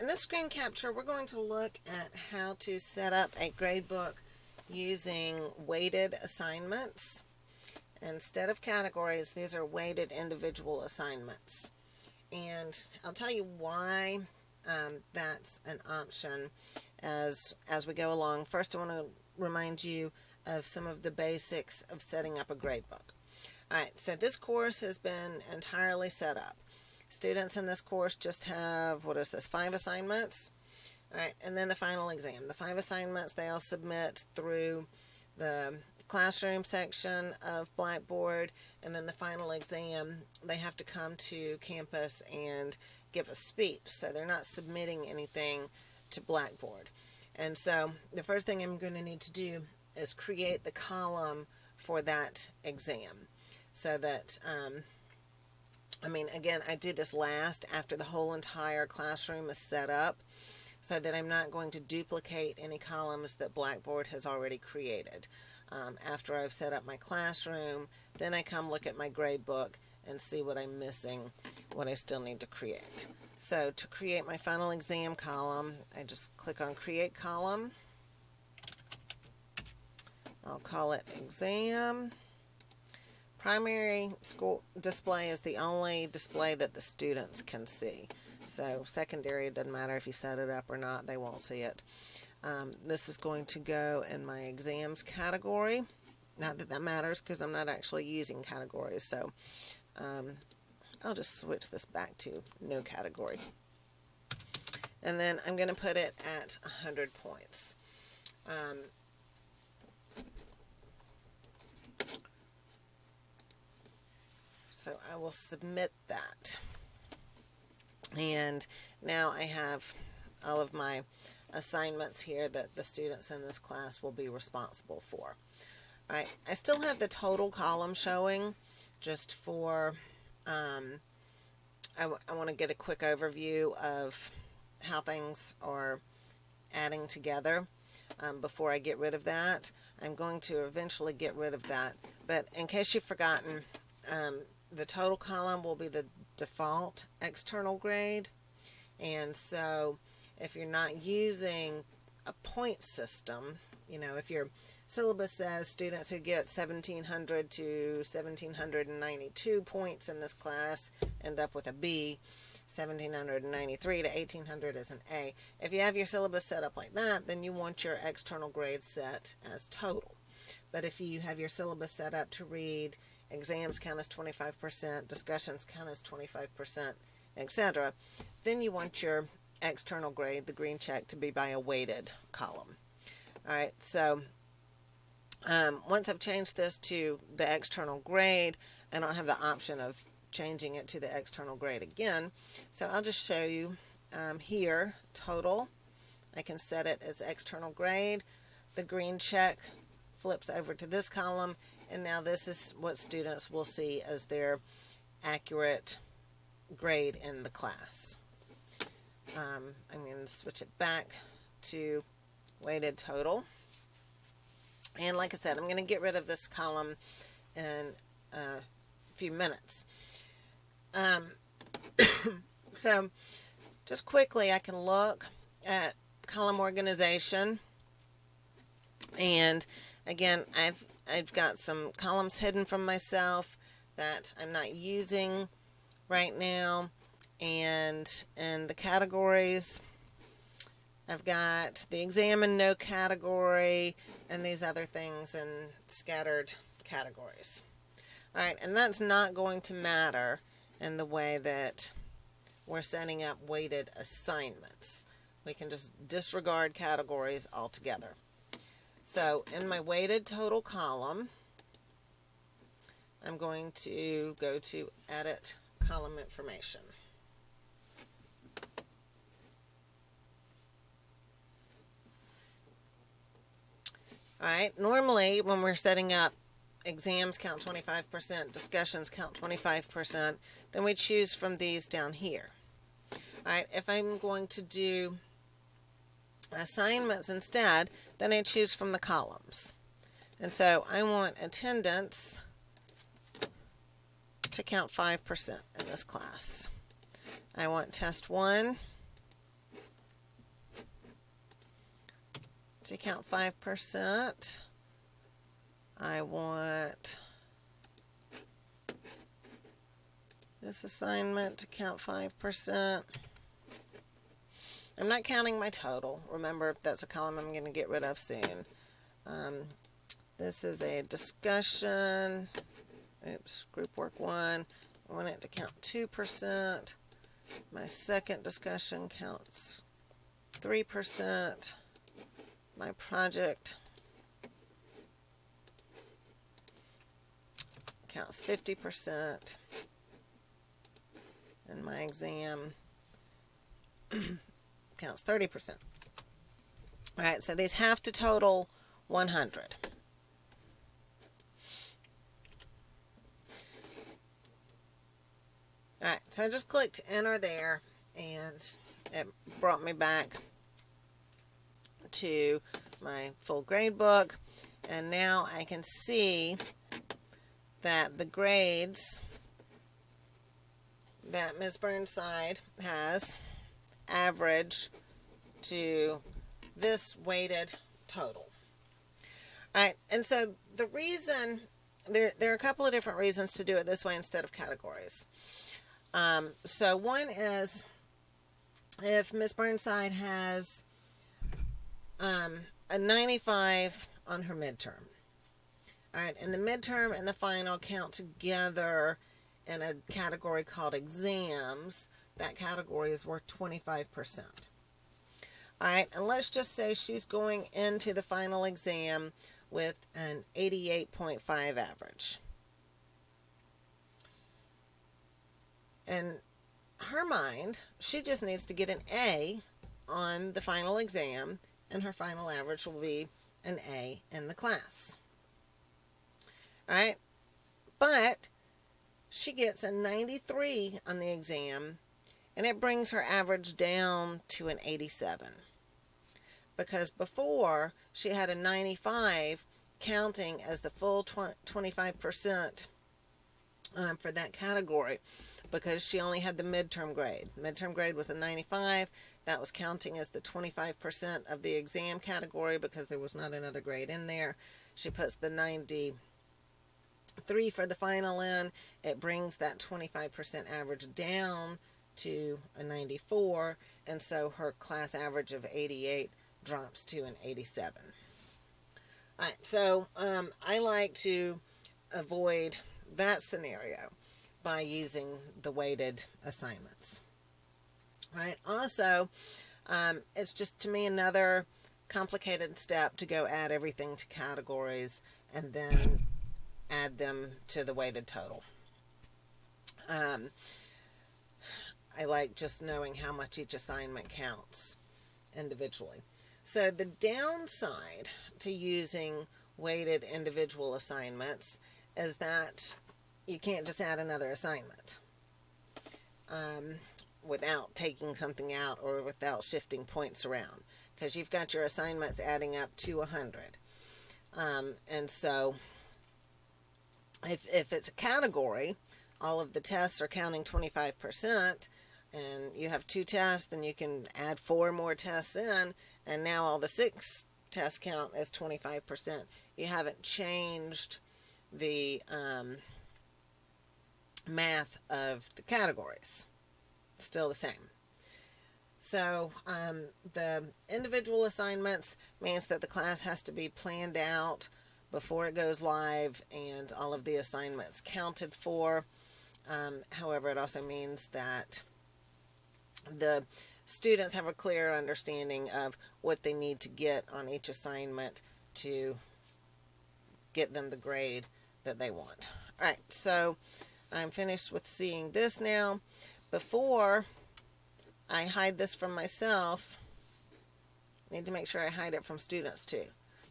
In this screen capture, we're going to look at how to set up a gradebook using weighted assignments. Instead of categories, these are weighted individual assignments. And I'll tell you why that's an option as we go along. First, I want to remind you of some of the basics of setting up a gradebook. Alright, so this course has been entirely set up. Students in this course just have, 5 assignments. Alright, and then the final exam. The 5 assignments they all submit through the classroom section of Blackboard, and then the final exam they have to come to campus and give a speech. So they're not submitting anything to Blackboard. And so the first thing I'm going to need to do is create the column for that exam. So that again, I do this last after the whole entire classroom is set up, so that I'm not going to duplicate any columns that Blackboard has already created. After I've set up my classroom, then I come look at my gradebook and see what I'm missing, what I still need to create. So to create my final exam column, I just click on Create Column. I'll call it Exam. Primary school display is the only display that the students can see. So secondary, it doesn't matter if you set it up or not, they won't see it. This is going to go in my exams category. Not that that matters because I'm not actually using categories. So I'll just switch this back to no category. And then I'm going to put it at 100 points. So I will submit that. And now I have all of my assignments here that the students in this class will be responsible for. Alright, I still have the total column showing just for, I want to get a quick overview of how things are adding together before I get rid of that. I'm going to eventually get rid of that, but in case you've forgotten, the total column will be the default external grade, and so if you're not using a point system, if your syllabus says students who get 1700 to 1792 points in this class end up with a B, 1793 to 1800 is an A. If you have your syllabus set up like that, then you want your external grade set as total. But if you have your syllabus set up to read exams count as 25%, discussions count as 25%, etc., then you want your external grade, the green check, to be by a weighted column. Alright, so once I've changed this to the external grade, I don't have the option of changing it to the external grade again. So I'll just show you here, total. I can set it as external grade. The green check flips over to this column, and now this is what students will see as their accurate grade in the class. I'm going to switch it back to weighted total. And like I said, I'm going to get rid of this column in a few minutes. So just quickly, I can look at column organization, and again, I've got some columns hidden from myself that I'm not using right now, and in the categories I've got the exam and no category and these other things in scattered categories. Alright, and that's not going to matter in the way that we're setting up weighted assignments. We can just disregard categories altogether. So in my weighted total column, I'm going to go to Edit Column Information. Alright, normally when we're setting up exams count 25%, discussions count 25%, then we choose from these down here. Alright, if I'm going to do assignments instead, then I choose from the columns. And so I want attendance to count 5% in this class. I want test 1 to count 5%. I want this assignment to count 5%. I'm not counting my total. Remember, that's a column I'm going to get rid of soon. This is a discussion. Oops, group work 1. I want it to count 2%. My second discussion counts 3%. My project counts 50%. And my exam counts 30%. All right, so these have to total 100. All right, so I just clicked enter there, and it brought me back to my full grade book, and now I can see that the grades that Ms. Burnside has average to this weighted total. All right, and so the reason, there are a couple of different reasons to do it this way instead of categories. So one is if Ms. Burnside has a 95 on her midterm. All right, and the midterm and the final count together in a category called exams. That category is worth 25%. All right, and let's just say she's going into the final exam with an 88.5 average. In her mind, she just needs to get an A on the final exam, and her final average will be an A in the class. All right, but she gets a 93 on the exam, and it brings her average down to an 87. Because before, she had a 95 counting as the full 25% for that category, because she only had the midterm grade. Midterm grade was a 95. That was counting as the 25% of the exam category because there was not another grade in there. She puts the 93 for the final in. It brings that 25% average down to a 94, and so her class average of 88 drops to an 87. All right, so I like to avoid that scenario by using the weighted assignments. All right, also, it's just to me another complicated step to go add everything to categories and then add them to the weighted total. I like just knowing how much each assignment counts individually. So the downside to using weighted individual assignments is that you can't just add another assignment without taking something out or without shifting points around, because you've got your assignments adding up to 100. And so if it's a category, all of the tests are counting 25%, and you have 2 tests, then you can add 4 more tests in, and now all the 6 tests count as 25%. You haven't changed the math of the categories. Still the same. So the individual assignments means that the class has to be planned out before it goes live and all of the assignments counted for. However, it also means that the students have a clear understanding of what they need to get on each assignment to get them the grade that they want. All right, so I'm finished with seeing this now. Before I hide this from myself, I need to make sure I hide it from students too,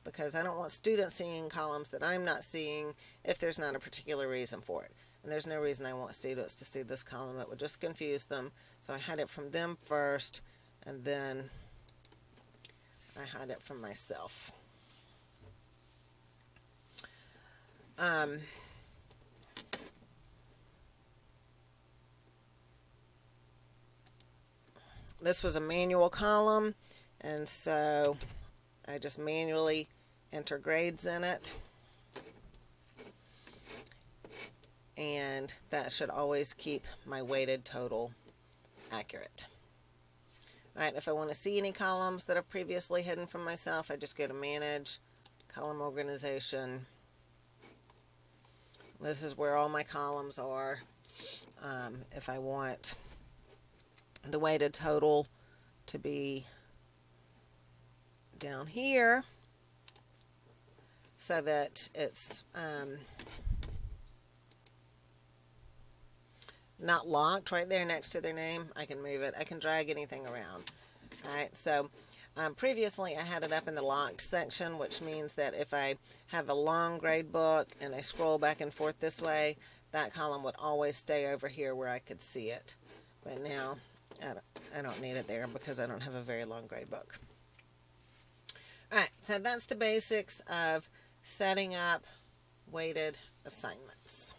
because I don't want students seeing columns that I'm not seeing if there's not a particular reason for it. And there's no reason I want students to see this column. It would just confuse them. So I hide it from them first, and then I hide it from myself. This was a manual column, and so I just manually enter grades in it. And that should always keep my weighted total accurate. Alright, if I want to see any columns that I've previously hidden from myself, I just go to Manage, Column Organization. This is where all my columns are. If I want the weighted total to be down here so that it's not locked right there next to their name, I can move it. I can drag anything around. Alright, so previously I had it up in the locked section, which means that if I have a long grade book and I scroll back and forth this way, that column would always stay over here where I could see it. But now I don't need it there because I don't have a very long grade book. Alright, so that's the basics of setting up weighted assignments.